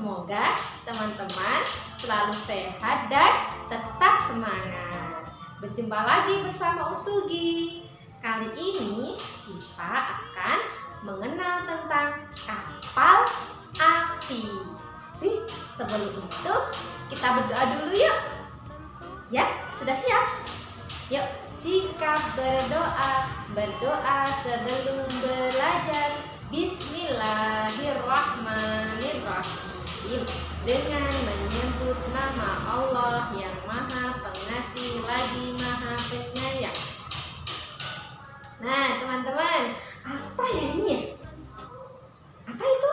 Semoga teman-teman selalu sehat dan tetap semangat. Berjumpa lagi bersama Usugi. Kali ini kita akan mengenal tentang kapal api. Tapi sebelum itu kita berdoa dulu yuk. Ya, sudah siap? Yuk, sikap berdoa sebelum belajar. Bismillahirrahmanirrahim. Dengan menyebut nama Allah yang Maha Pengasih lagi Maha Penyayang. Nah, teman-teman, apa ya ini ya? Apa itu?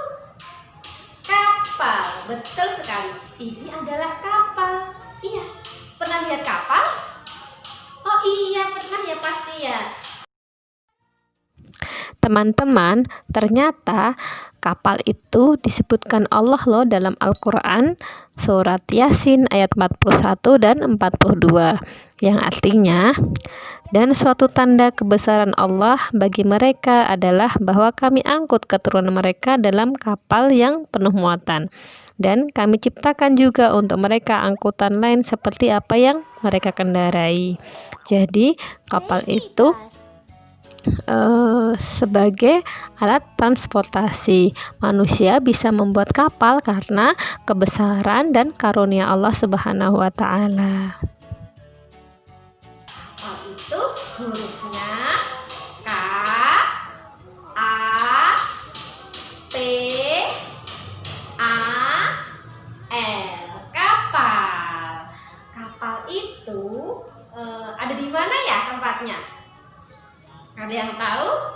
Kapal. Betul sekali. Ini adalah kapal. Iya. Pernah lihat kapal? Oh iya, pernah ya pasti ya. Teman-teman, ternyata kapal itu disebutkan Allah loh dalam Al-Quran surat Yasin ayat 41 dan 42 yang artinya, dan suatu tanda kebesaran Allah bagi mereka adalah bahwa kami angkut keturunan mereka dalam kapal yang penuh muatan, dan kami ciptakan juga untuk mereka angkutan lain seperti apa yang mereka kendarai. Jadi kapal itu sebagai alat transportasi. Manusia bisa membuat kapal karena kebesaran dan karunia Allah Subhanahu wa Ta'ala. Itu hurufnya K, A, P, A, L. Kapal. Kapal itu ada di mana ya tempatnya? Ada yang tahu?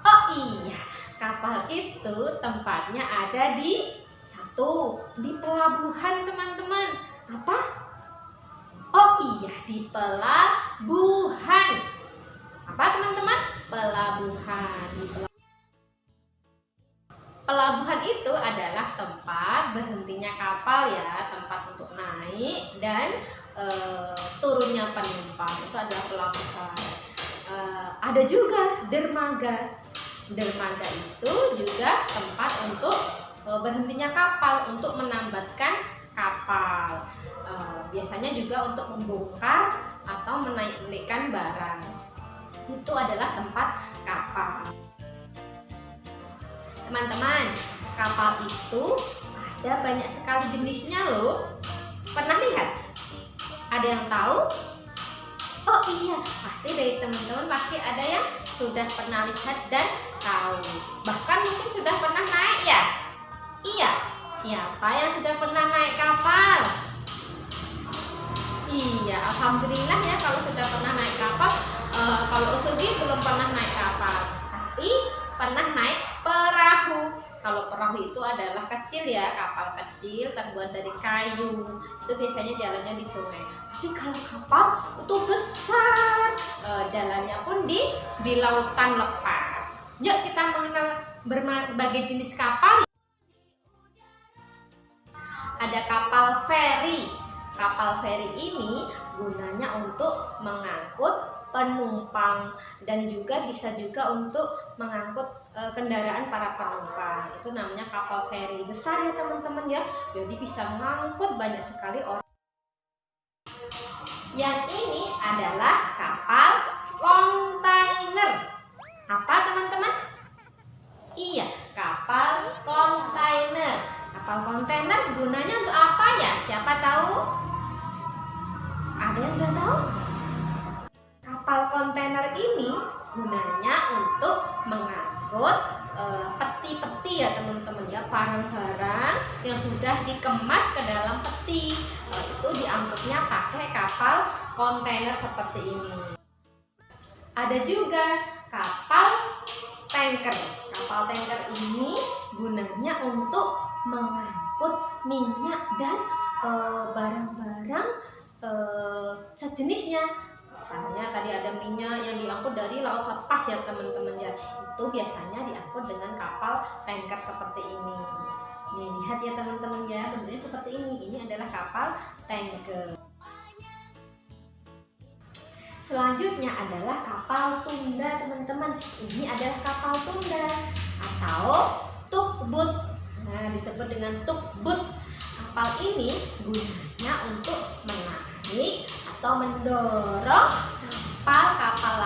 Oh iya, kapal itu tempatnya ada di pelabuhan, teman-teman. Apa? Oh iya, di pelabuhan. Apa, teman-teman? Pelabuhan. Pelabuhan itu adalah tempat berhentinya kapal ya, tempat untuk naik dan turunnya penumpang. Itu adalah pelabuhan. Ada juga dermaga. Dermaga itu juga tempat untuk berhentinya kapal, untuk menambatkan kapal. Biasanya juga untuk membongkar atau menaikkan barang. Itu adalah tempat kapal. Teman-teman, kapal itu ada banyak sekali jenisnya loh. Pernah lihat? Ada yang tahu? Oh iya, pasti dari teman-teman pasti ada yang sudah pernah lihat dan tahu. Bahkan mungkin sudah pernah naik ya? Iya, siapa yang sudah pernah naik kapal? Iya, alhamdulillah ya kalau sudah pernah naik kapal. Kalau Usugi belum pernah naik kapal, tapi pernah naik perahu. Kalau perahu itu adalah kecil ya, kapal kecil terbuat dari kayu. Itu biasanya jalannya di sungai. Tapi kalau kapal itu besar, jalannya pun di lautan lepas. Yuk kita mengenal berbagai jenis kapal. Ada kapal feri. Kapal feri ini gunanya untuk mengangkut penumpang dan juga bisa juga untuk mengangkut kendaraan para penumpang. Itu namanya kapal feri. Besar ya teman-teman ya. Jadi bisa mengangkut banyak sekali orang. Yang ini adalah kapal kontainer. Apa teman-teman? Iya, kapal kontainer. Kapal kontainer gunanya untuk apa ya? Siapa tahu? Ada yang udah tahu? Kapal kontainer ini gunanya untuk mengangkut peti-peti ya teman-teman ya, barang-barang yang sudah dikemas ke dalam peti. Itu diangkutnya pakai kapal kontainer seperti ini. Ada juga kapal tanker. Kapal tanker ini gunanya untuk mengangkut minyak dan barang-barang sejenisnya. Misalnya tadi ada minyak yang diangkut dari laut lepas ya teman-teman ya. Itu biasanya diangkut dengan kapal tanker seperti ini. Nih lihat ya teman-teman ya, bentuknya seperti ini. Ini adalah kapal tanker. Selanjutnya adalah kapal tunda teman-teman. Ini adalah kapal tunda atau tugboat. Nah, disebut dengan tukbut. Kapal ini gunanya untuk menarik atau mendorong kapal-kapal.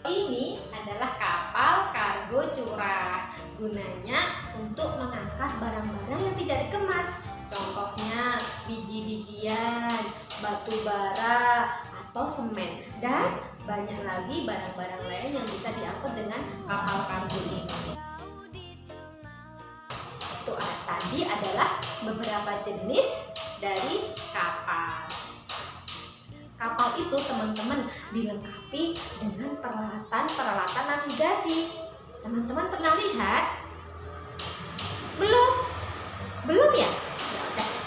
Ini adalah kapal kargo curah. Gunanya untuk mengangkat barang-barang yang tidak dikemas. Contohnya biji-bijian, batu bara, atau semen, dan banyak lagi barang-barang lain yang bisa diangkut dengan kapal kargo ini. Itu tadi adalah beberapa jenis dari kapal. Kapal itu teman-teman dilengkapi dengan peralatan navigasi. Teman-teman pernah lihat? Belum? Belum ya?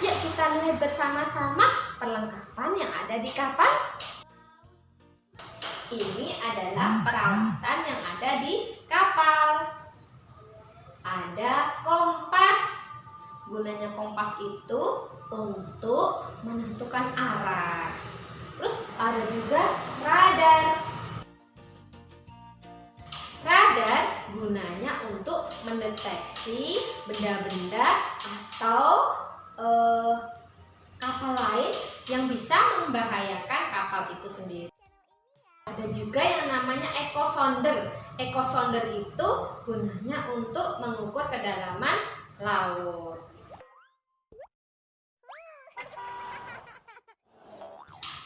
Yuk kita lihat bersama-sama perlengkapan yang ada di kapal. Ini adalah peralatan yang ada di kapal. Ada kompas. Gunanya kompas itu untuk menentukan arah. Terus ada juga radar. Radar gunanya untuk mendeteksi benda-benda atau kapal lain yang bisa membahayakan kapal itu sendiri. Ada juga yang namanya echo sounder. Echo sounder itu gunanya untuk mengukur kedalaman laut.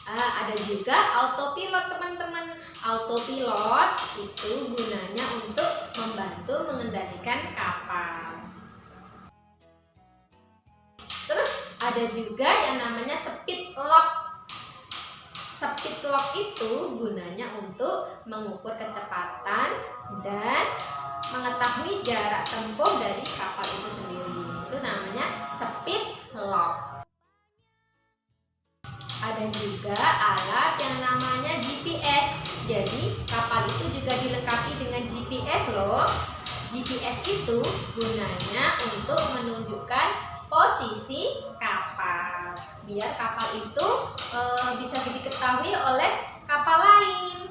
Ada juga autopilot teman-teman. Autopilot itu gunanya untuk membantu mengendalikan kapal. Terus ada juga yang namanya speed lock. Speed lock itu gunanya untuk mengukur kecepatan dan mengetahui jarak tempuh dari kapal itu sendiri. Itu namanya speed lock. Ada juga alat yang namanya GPS. Jadi kapal itu juga dilengkapi dengan GPS loh. GPS itu gunanya untuk menunjukkan posisi kapal, biar kapal itu bisa diketahui oleh kapal lain.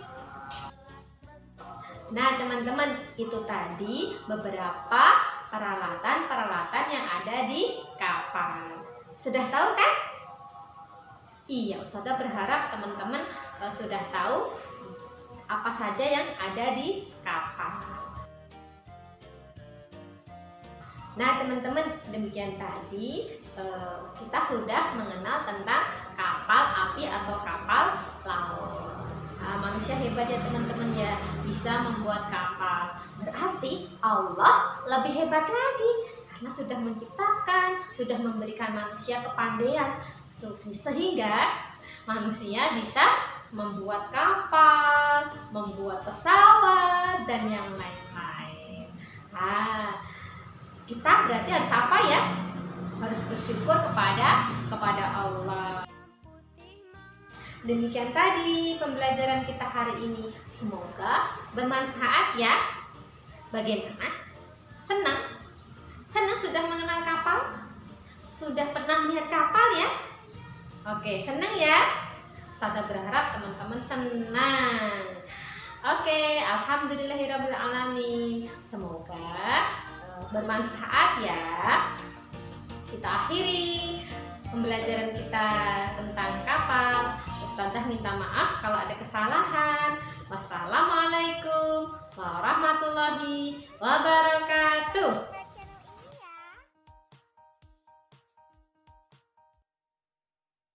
Nah teman-teman, itu tadi beberapa peralatan yang ada di kapal. Sudah tahu kan? Iya, Ustazah berharap teman-teman sudah tahu apa saja yang ada di kapal. Nah teman-teman, demikian tadi kita sudah mengenal tentang kapal api atau kapal laut. Manusia hebat ya teman-teman ya, bisa membuat kapal. Berarti Allah lebih hebat lagi karena sudah menciptakan, sudah memberikan manusia kepandaian sehingga manusia bisa membuat kapal, membuat pesawat, dan yang lain-lain. Kita berarti harus apa ya? Harus bersyukur kepada Allah. Demikian tadi pembelajaran kita hari ini. Semoga bermanfaat ya. Bagaimana? Senang? Senang sudah mengenal kapal? Sudah pernah melihat kapal ya? Oke, senang ya? Ustazah berharap teman-teman senang. Oke, alhamdulillahirabbil alamin. Semoga bermanfaat ya. Kita akhiri pembelajaran kita tentang kapal. Ustazah minta maaf kalau ada kesalahan. Wassalamualaikum warahmatullahi wabarakatuh.